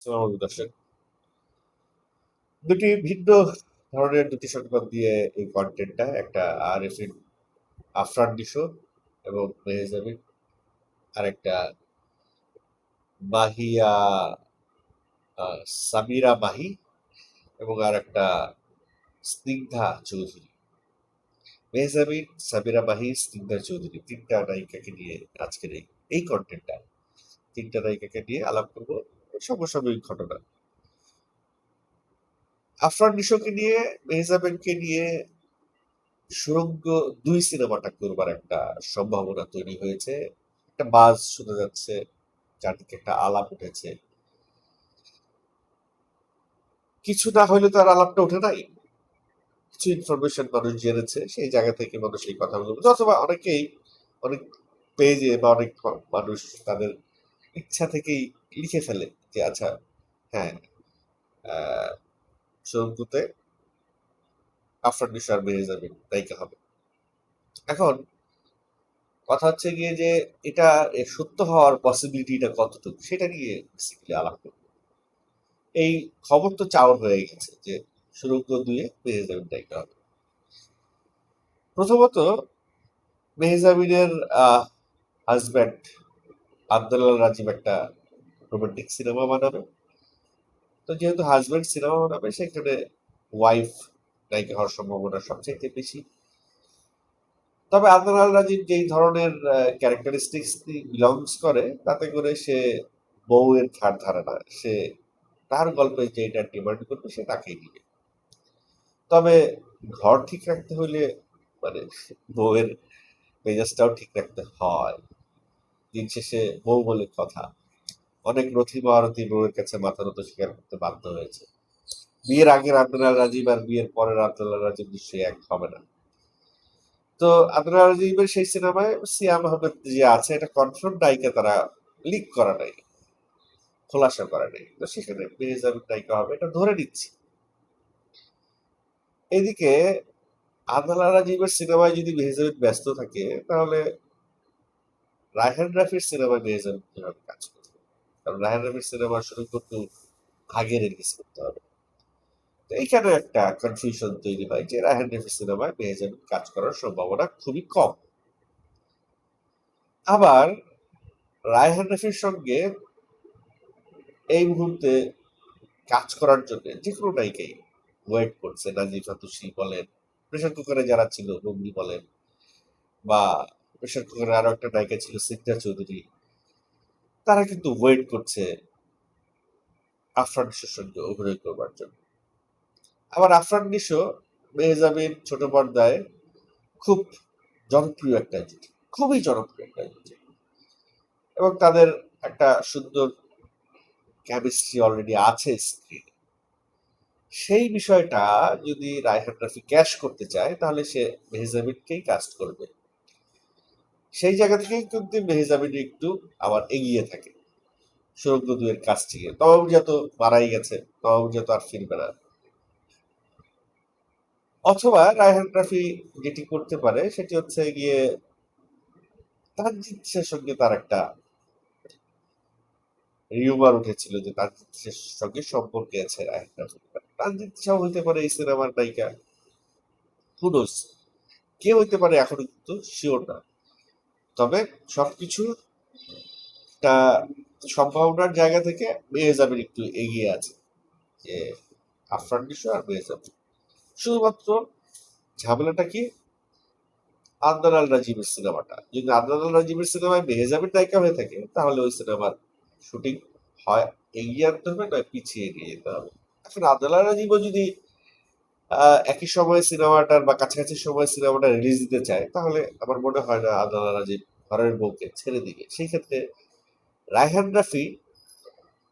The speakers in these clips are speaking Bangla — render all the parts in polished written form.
আসসালামু দর্শক, দুটি ভিন্ন ধরনের দুটি সংবাদ দিয়ে এই কন্টেন্টটা একটা আরএফিন আফরান নিশো এবং মেহজাবিন, আর একটা মাহিয়া সামিরা মাহি এবং আর একটা স্নিগ্ধা চৌধুরী। মেহজাবিন, সামিরা মাহি, স্নিগ্ধা চৌধুরী, তিনটা নায়িকাকে নিয়ে আজকের এই কন্টেন্টটা। তিনটা নায়িকাকে নিয়ে আলাপ করবো সমসাময়িক ঘটনা। আফরান নিশোকে নিয়ে, মেহজাবিনকে নিয়ে সুড়ঙ্গ ২ সিনেমাটা করবার একটা সম্ভাবনা তৈরি হয়েছে। একটা বাজ শোনা যাচ্ছে, চারদিকে একটা আলাপ উঠেছে। কিছু না হইলে তো আর আলাপটা উঠে নাই। কিছু ইনফরমেশন মানুষ জেনেছে, সেই জায়গা থেকে মানুষ এই কথাগুলো বলছে। অথবা অনেকেই অনেক পেজে বা অনেক মানুষ তাদের ইচ্ছা থেকেই লিখে ফেলে যে আচ্ছা, হ্যাঁ, আহ সুড়ঙ্গতে আফরান নিশো আর বেড়ে যাবে, নায়িকা হবে। এখন কথা হচ্ছে গিয়ে যে এটা সত্য হওয়ার পসিবিলিটিটা কতটুকু সেটা নিয়ে বেসিক্যালি আলাপ করব। এই খবর তো চাউর হয়ে গেছে যে সুড়ঙ্গ ২-এ মেহজাবিন নায়িকা হবে। প্রথমত, মেহজাবিনের হাজব্যান্ড আব্দুল্লাহ রাজীব একটা রোমান্টিক সিনেমা বানাবে। তো যেহেতু হাজব্যান্ড সিনেমা বানাবে, সেখানে ওয়াইফ নায়িকা হওয়ার সম্ভাবনা সবচেয়ে বেশি। তবে আব্দুল্লাহ রাজীব যেই ধরনের ক্যারেক্টারিস্টিক্স বিলংস করে, তাতে করে সে বউয়ের ধার ধারে না। সে তার গল্পে যেটা ডিমান্ড করবে সে তাকেই দিবে। তবে ঘর ঠিক রাখতে হলে মানে বউয়ের মেজাজটাও ঠিক রাখতে হয়। দিন শেষে বউ বলে কথা। অনেক রথী মহারথী বউয়ের কাছে মাথা নত স্বীকার করতে বাধ্য হয়েছে। বিয়ের আগের আব্দুল্লাহ রাজীব আর বিয়ের পরের আব্দুল্লাহ রাজীব নিশ্চয়ই এক হবে না। তো আব্দুল্লাহ রাজীবের সেই সিনেমায় সিয়াম আহমেদ যে আছে, এটা কনফার্ম নায়িকা তারা লিক করা নাই, খোলাসা করা নাই। তো সেখানে মেহজাবিন নায়িকা হবে এটা ধরে নিচ্ছি। এদিকে আব্দুল্লাহ রাজীবের সিনেমায় যদি মেহজাবিন ব্যস্ত থাকে, তাহলে রায়হান রাফির সিনেমায় মেহজাবিন কিভাবে কাজ করবে? কারণ রায়হান রাফির সিনেমা শুরু করতে আগে রিলিজ করতে হবে। তো এইখানে একটা কনফিউশন তৈরি হয় যে রায়হান রাফির সিনেমায় মেহজাবিন কাজ করার সম্ভাবনা খুবই কম। আবার রায়হান রাফির সঙ্গে এই মুহূর্তে কাজ করার জন্য যে কোনো নায়িকাই ওয়েট করছে। নাজিফা তুষি বলেন, প্রেশার কুকারে যারা ছিল রুমনি বলেন, বা প্রেশার কুকারে আরো একটা নায়িকা ছিল সিদ্ধা চৌধুরী, তারা কিন্তু ওয়েট করছে আফরান নিশোর সঙ্গে অভিনয় করবার জন্য। আবার আফরান নিশো, মেহজাবিন ছোট পর্দায় খুব জনপ্রিয় একটা জুটি, খুবই জনপ্রিয় একটা জুটি, এবং তাদের একটা সুন্দর কেমিস্ট্রি অলরেডি আছে স্ক্রিনে। সেই বিষয়টা যদি রায়হান রাফি ক্যাশ করতে চায়, তাহলে সে মেহজাবিনকেই কাস্ট করবে। সেই জায়গা থেকেই কিন্তু মেহজাবিন একটু আবার এগিয়ে থাকে সুরঙ্গ ২-এর কাস্টিং এ। তমাবুজা তো মারাই গেছে, তমাবুজা তো আর ফিরবে না। অথবা রায়হান রাফি যেটি করতে পারে সেটি হচ্ছে গিয়ে তানজিৎ সঙ্গে তার একটা রিউমার উঠেছিল যে তানজিৎ সঙ্গে সম্পর্কে আছে রায়হান রাফি। তানজিৎ হইতে পারে এই সিনেমার নায়িকা, হুনোস, কে হইতে পারে এখনো কিন্তু শিওর না। তবে সবকিছু তা সম্ভাবনার জায়গা থেকে মেহজাবিন একটু এগিয়ে আছে যে আফরান নিশো আর মেহজাবিন। শুধুমাত্র ঝামেলাটা কি, আদনান আল রাজীবের সিনেমাটা, যদি আদনান আল রাজীবের সিনেমায় মেহজাবিন নায়িকা হয়ে থাকে, তাহলে ওই সিনেমার শুটিং হয় এগিয়ে আনতে হবে, নয় পিছিয়ে নিয়ে যেতে হবে। এখন আদনান আল রাজীবও যদি একই সময়ে সিনেমাটার বা কাছাকাছি সময়ে সিনেমাটা রিলিজ দিতে চায়, তাহলে আমার মনে হয় না আদনান আল রাজীব ঘরের বউকে ছেড়ে দিবে। সেই ক্ষেত্রে রায়হান রাফি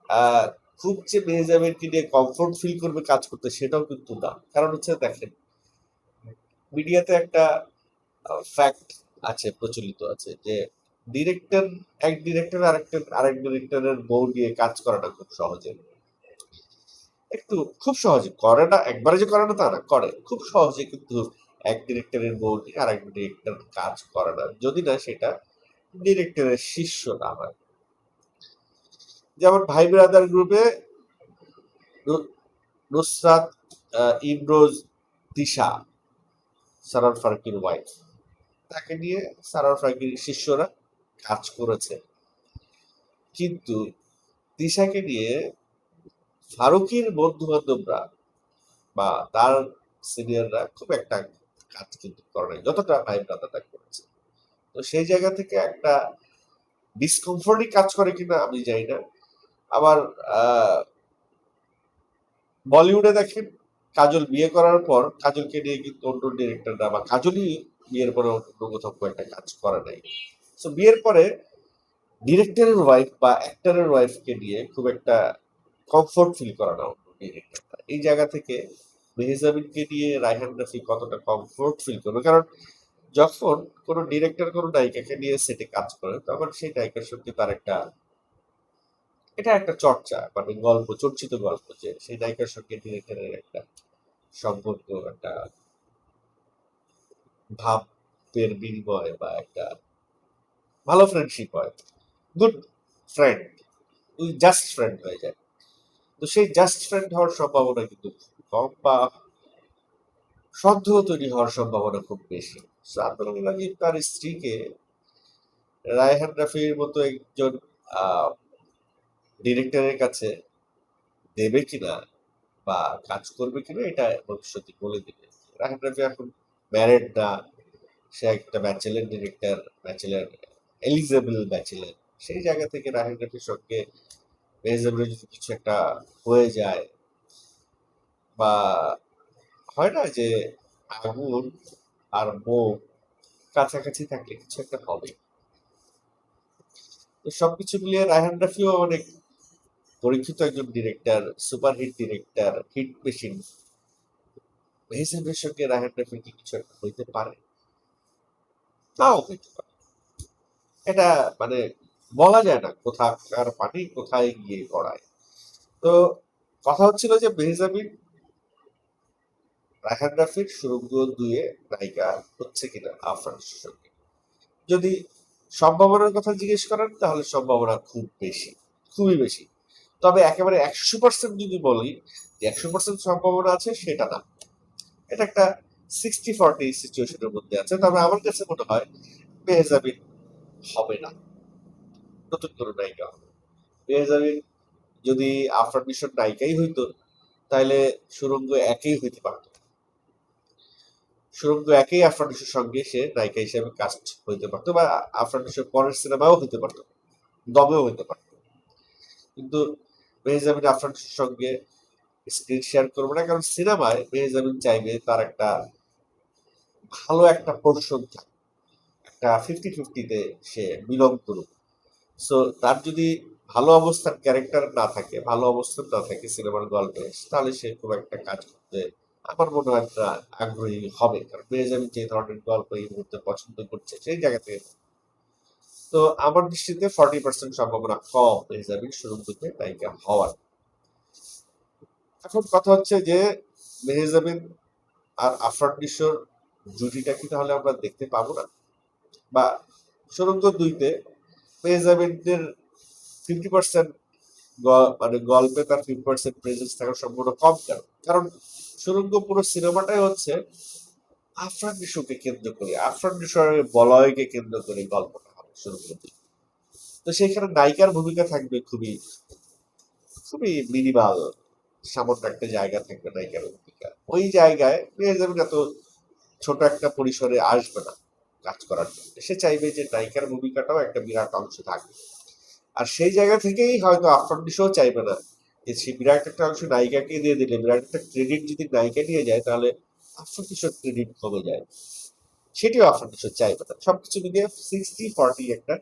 আহ খুব যে মেহজাবিনকে নিয়ে কমফোর্ট ফিল করবে কাজ করতে, সেটাও কিন্তু না। কারণ হচ্ছে দেখেন, মিডিয়াতে একটা ফ্যাক্ট আছে, প্রচলিত আছে যে ডিরেক্টর, এক ডিরেক্টর আরেক ডিরেক্টরের বউ নিয়ে কাজ করাটা খুব সহজে, একটু খুব সহজে করে না, একবারে যে করে না তা না, করে খুব সহজে। কিন্তু এক ডিরেক্টরের বউ নিয়ে আরেক ডিরেক্টর কাজ করে না, যদি না সেটা ডিরেক্টরের শিষ্য না হয়। যেমন ভাই ব্রাদার গ্রুপে নু- নুসরাত ইমরোজ তিশা, সারার ফারুকীর ওয়াইফ, তাকে নিয়ে সারার ফারুকীর শিষ্যরা কাজ করেছে। কিন্তু তিশাকে নিয়ে ফারুকীর বন্ধু বান্ধবরা বা তার সিনিয়ররা খুব একটা কাজ কিন্তু করে নাই, যতটা ভাই ব্রাদাররা করেছে। তো সেই জায়গা থেকে একটা ডিসকমফোর্টই কাজ করে কিনা আমি জানি না। আবার বলিউডে দেখেন, কাজল বিয়ে করার পর কাজলকে নিয়ে কিন্তু অন্য ডিরেক্টররা বা কাজলই বিয়ের পরে অন্য কোথাও খুব একটা কাজ করে নাই। তো বিয়ের পরে ডিরেক্টরের ওয়াইফ বা অ্যাক্টরের ওয়াইফকে নিয়ে খুব একটা কমফোর্ট ফিল করে না অন্য ডিরেক্টররা। এই জায়গা থেকে মেহজাবিনকে নিয়ে রায়হান রাফি কতটা কমফোর্ট ফিল করবে, কারণ যখন কোনো ডিরেক্টর কোনো নায়িকাকে নিয়ে সেটে কাজ করে তখন সেই নায়িকার সঙ্গে তার একটা, এটা একটা চর্চা, মানে গল্প, চর্চিত গল্প, যে সেই নায়িকার সঙ্গে ডিরেক্টরের একটা সম্পর্ক, একটা ভাবের বিনিময় বা একটা ভালো ফ্রেন্ডশিপ হয়, গুড ফ্রেন্ড, ওই জাস্ট ফ্রেন্ড হয়ে যায়। তো সেই জাস্ট ফ্রেন্ড হওয়ার সম্ভাবনা কিন্তু খুব কম, বা সন্দেহ তৈরি হওয়ার সম্ভাবনা খুব বেশি। আব্দুল আজিজ তার স্ত্রীকে রায়হান রাফির মতো একজন ডিরেক্টরের কাছে দেবে কিনা বা কাজ করবে কিনা এটা ভবিষ্যতে বলে দিবে। রায়হান রাফি এখন ম্যারেড না, সে একটা bachelor director, bachelor, eligible bachelor. সেই জায়গা থেকে রায়হান রাফির সঙ্গে মেহজাবিনের যদি কিছু একটা হয়ে যায়, বা হয় না যে আগুন আর বউ কাছাকাছি থাকলে কিছু একটা হবে। তো সবকিছু মিলিয়ে রায়হান রাফিও অনেক পরীক্ষিত একজন director, superhit director, hit machine. মেহজাবিনের সঙ্গে রায়হান রাফির কি কিছু একটা হইতে পারে? নাও হইতে পারে। এটা মানে বলা যায় না কোথাকার পানি কোথায় গিয়ে গড়ায়। তো কথা হচ্ছিল যে মেহজাবিন রায়হান রাফির সুরঙ্গ 2 নায়িকা হচ্ছে কিনা আফরানের সঙ্গে। যদি সম্ভাবনার কথা জিজ্ঞেস করেন তাহলে সম্ভাবনা খুব বেশি, খুবই বেশি। তবে একেবারে 100% যদি বলি যে 100% সম্ভাবনা আছে, সেটা না। এটা একটা 60-40 সিচুয়েশনের মধ্যে আছে। তবে আমার কাছে মনে হয় মেহজাবিন হবে না, নতুন কোনো নায়িকা হবে। মেহজাবিন যদি আফরান নিশোর নায়িকাই হইতো তাহলে সুরঙ্গ একেই হইতে পারত। সুরঙ্গ একেই আফরান নিশোর সঙ্গে সে নায়িকা হিসেবে কাস্ট হইতে পারতো, বা আফরান নিশোর পরের সিনেমাও হইতে পারতো, দমেও হইতে পারতো। কিন্তু মেহজাবিন আফরান নিশোর সঙ্গে স্ক্রিন শেয়ার করবে না, কারণ সিনেমায় মেহজাবিন চাইবে তার একটা ভালো একটা পোর্শন থাকে, একটা 50-50-তে সে বিলং করুক। সো তার যদি ভালো অবস্থান ক্যারেক্টার না থাকে, ভালো অবস্থান না থাকে সিনেমার গল্পে, তাহলে সে খুব একটা কাজ করতে আমার মনে হয় না আগ্রহী হবে, কারণ বেঞ্জামিন যে ধরনের গল্প এই মুহূর্তে পছন্দ করছে সেই জায়গা থেকে। তো আমার দৃষ্টিতে 40% সম্ভাবনা কম বেঞ্জামিন শুরুর দিকে নায়িকা হওয়ার। এখন কথা হচ্ছে যে মেহজাবিন আর আফরান নিশোর জুটিটা কি তাহলে আমরা দেখতে পাবো না? বা সুরঙ্গ 2-তে মেহজাবিনের 50% মানে গল্পে তার 50% প্রেজেন্স থাকার সম্ভাবনা কম, কেন? কারণ সুরঙ্গ পুরো সিনেমাটাই হচ্ছে আফরান নিশোকে কেন্দ্র করে, আফরান নিশোর বলয়কে কেন্দ্র করে গল্পটা হবে সুরঙ্গ 2। তো সেখানে নায়িকার ভূমিকা থাকবে খুবই খুবই মিনিমাল, সামান্য একটা জায়গা থাকবে নায়িকার ভূমিকা। ওই জায়গায় মেহজাবিন এত ছোট একটা পরিসরে আসবে না কাজ করার জন্য। সে চাইবে যে নায়িকার ভূমিকাটাও একটা বিরাট অংশ থাকবে। আর সেই জায়গা থেকেই হয়তো আফরান নিশোও চাইবে না যে সে বিরাট একটা অংশ নায়িকাকে দিয়ে দিলে, বিরাট একটা ক্রেডিট যদি নায়িকা নিয়ে যায় তাহলে আফরান নিশোর ক্রেডিট কমে যায়। সেটিও আফরান নিশো চাইবে না। সবকিছু মিলিয়ে 60-40 একটা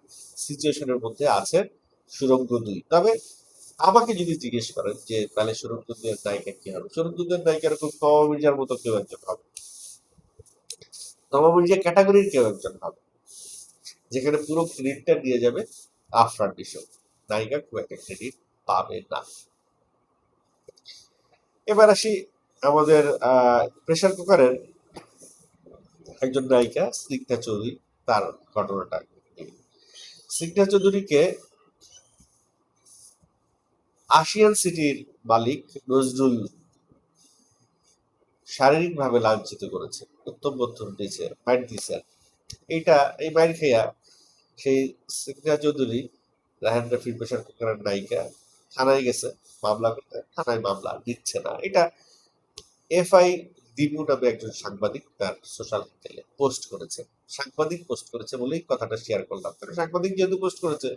সিচুয়েশনের মধ্যে আছে সুরঙ্গ 2। তবে আমাকে যদি জিজ্ঞেস করেন যে তাহলে সুরঙ্গ 2 এর নায়িকা কি হবে, সুরঙ্গ 2 এর নায়িকা এরকম তমা মির্জার মতো কেউ একজন হবে, তমা মির্জা ক্যাটাগরির কেউ একজন হবে, যেখানে পুরো ক্রেডিটটা দিয়ে যাবে আফরান নিশো, নায়িকা খুব একটা ক্রেডিট পাবে না। এবার আসি আমাদের প্রেসার কুকারের একজন নায়িকা স্নিগ্ধা চৌধুরী, তার ঘটনাটা। স্নিগ্ধা চৌধুরীকে আশিয়ান সিটির মালিক নজরুল শারীরিকভাবে লাঞ্ছিত করেছে, উত্তম মধ্যম দিয়েছে, মাইর দিয়েছে। এই মাইর খেয়া সেই সিকনা চৌধুরী, রায়হান রাফির প্রেশার কুকারের নায়িকা, থানায় গেছে মামলা করতে, থানায় মামলা দিচ্ছে না। এটা এফআই দিবু নামে একজন সাংবাদিক তার সোশ্যাল মিডিয়ায় পোস্ট করেছে। সাংবাদিক পোস্ট করেছে বলেই কথাটা শেয়ার করলাম, কারণ সাংবাদিক যেহেতু পোস্ট করেছে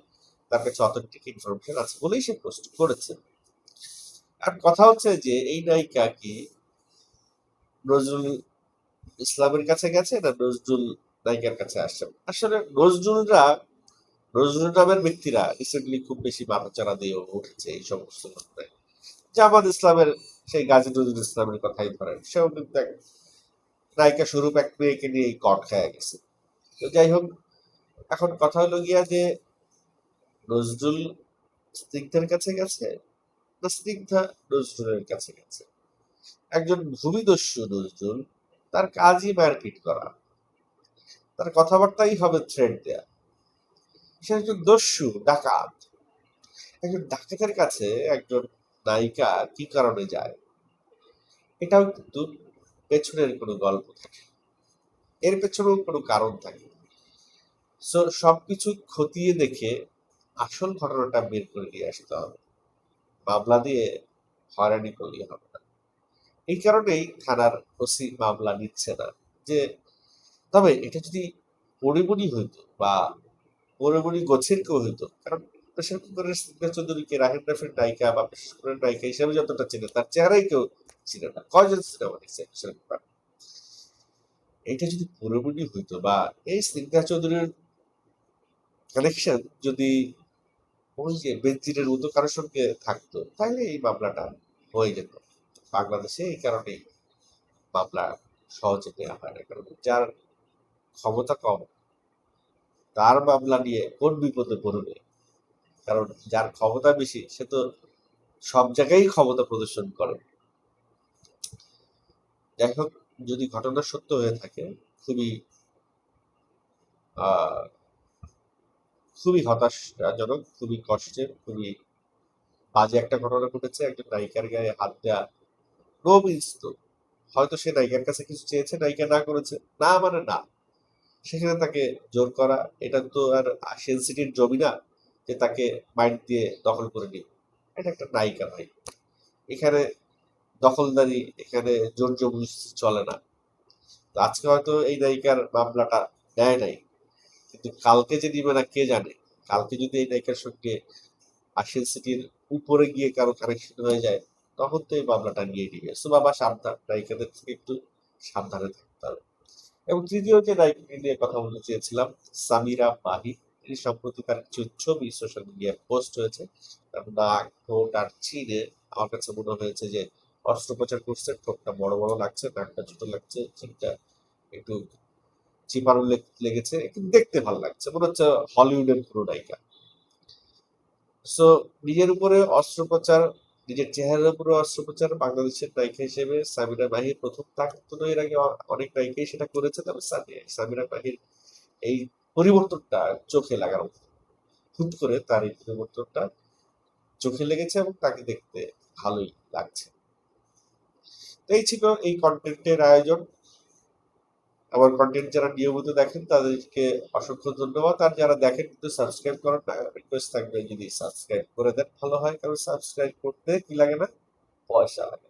তার কাছে অথেন্টিক ইনফরমেশন আছে বলেই সে পোস্ট করেছে। আর কথা হচ্ছে যে এই নায়িকা কি নজরুল ইসলামের কাছে গেছে না নজরুল নায়িকার কাছে আসছে? আসলে নজরুল নামের ব্যক্তিরা রিসেন্টলি খুব বেশি মাথাচাড়া দিয়ে উঠেছে এই সমস্ত ঘটনায়। জামাত ইসলামের সেই গাজী নজরুল ইসলামের কথাই ধরেন, সেও কিন্তু এক নায়িকা স্বরূপ এক মেয়েকে নিয়ে কট খায়া গেছে। তো যাই হোক, এখন কথা হলো গিয়া যে নজরুল স্নিগ্ধার কাছে গেছে না স্নিগ্ধা নজরুলের কাছে গেছে? একজন ভূমিদস্যু নজরুল, তার কাজই মারপিট করা, তার কথাবার্তাই হবে থ্রেড দেয়া। সে একজন দস্যু, ডাকাত। একজন ডাকাতের কাছে একজন নায়িকা কি কারণে যায়, এটাও কিন্তু পেছনের কোনো গল্প থাকে, এর পেছনেও কোনো কারণ থাকে। সো সবকিছু খতিয়ে দেখে আসল ঘটনাটা বের করে নিয়ে আসতে হবে, মামলা দিয়ে হয়রানি করলে হবে না। এই কারণেই থানার ওসি মামলা নিচ্ছে না। যে তবে এটা যদি পরিমণি হইতো বা পরিমণি গোছের কেউ হইতো, কারণ প্রেশার কুকারের সিগনেচার চৌধুরীকে রাহিম রাফির নায়িকা বা প্রেশার কুকারের নায়িকা হিসেবে যতটা চেনে, তার চেহারাই কেউ চিনে না। কয়জন সিনেমা দেখছে প্রেশার কুকার? এটা যদি পরিমণি হইতো বা এই সিগনেচার চৌধুরীর কানেকশন যদি ওই যে বেনজিরের মতো কারোর সঙ্গে থাকতো, তাহলে এই মামলাটা হয়ে যেত। বাংলাদেশে এই কারণেই মামলা সহজে নেওয়া হয় না, কারণ যার ক্ষমতা কম তার মামলা নিয়ে কোন বিপদে পড়বে? কারণ যার ক্ষমতা বেশি সে তো সব জায়গায় ক্ষমতা প্রদর্শন করে। যাই হোক, যদি ঘটনা সত্য হয়ে থাকে, খুবই আহ খুবই হতাশাজনক, খুবই কষ্টের, খুবই বাজে একটা ঘটনা ঘটেছে। একজন নায়িকার গায়ে হাত দেয়া নো মিন্স তো, হয়তো সে নায়িকার কাছে কিছু চেয়েছে, নায়িকা না করেছে, না মানে না, সেখানে তাকে জোর করা, এটা তো আর সেন্সিটিভ জমি না যে তাকে মাইন্ড দিয়ে দখল করে নিবে। এটা একটা নায়িকা ভাই, এখানে দখলদারি, এখানে জোর জবরদস্তি চলে না। তো আজকে হয়তো এই নায়িকার মামলাটা নেয় নাই, কিন্তু কালকে যে নিবে না কে জানে। কালকে যদি এই নায়িকার সঙ্গে আশিয়ান সিটির উপরে গিয়ে কারো কানেকশন হয়ে যায়, তখন তো এই মামলাটা নিয়ে নিবে। সো বাবা সাবধান, নায়িকাদের থেকে একটু সাবধানে থাকতে হবে। এবং তৃতীয় যে নায়িকাকে নিয়ে কথা বলতে চেয়েছিলাম, সামিরা মাহি। তিনি সম্প্রতি তার কিছু ছবি সোশ্যাল মিডিয়ায় পোস্ট হয়েছে, তার নাক, ঠোঁট আর চিনে আমার কাছে মনে হয়েছে যে অস্ত্রোপচার করছে। ঠোঁটটা বড় বড় লাগছে, নাকটা ছোট লাগছে, চিনটা একটু চিপানো লেগেছে, কিন্তু দেখতে ভালো লাগছে, মনে হচ্ছে হলিউডের কোনো নায়িকা। সো নিজের উপরে অস্ত্রোপচার, নিজের চেহারার উপরে অস্ত্রোপচার, বাংলাদেশের নায়িকা হিসেবে সামিরা মাহির প্রথম। তাকে তো এর আগে অনেক নায়িকাই সেটা করেছে, তবে সামিরা মাহির এই পরিবর্তনটা চোখে লাগার মতো। হুট করে তার এই পরিবর্তনটা চোখে লেগেছে এবং তাকে দেখতে ভালোই লাগছে। তো এই ছিল এই কন্টেন্টের আয়োজন। আমার কন্টেন্ট যারা নিয়মিত দেখেন তাদেরকে অসংখ্য ধন্যবাদ। আর যারা দেখেন কিন্তু সাবস্ক্রাইব করেন না, রিকোয়েস্ট থাকবে যদি সাবস্ক্রাইব করে দেন ভালো হয়, কারণ সাবস্ক্রাইব করতে কি লাগে না, পয়সা লাগে।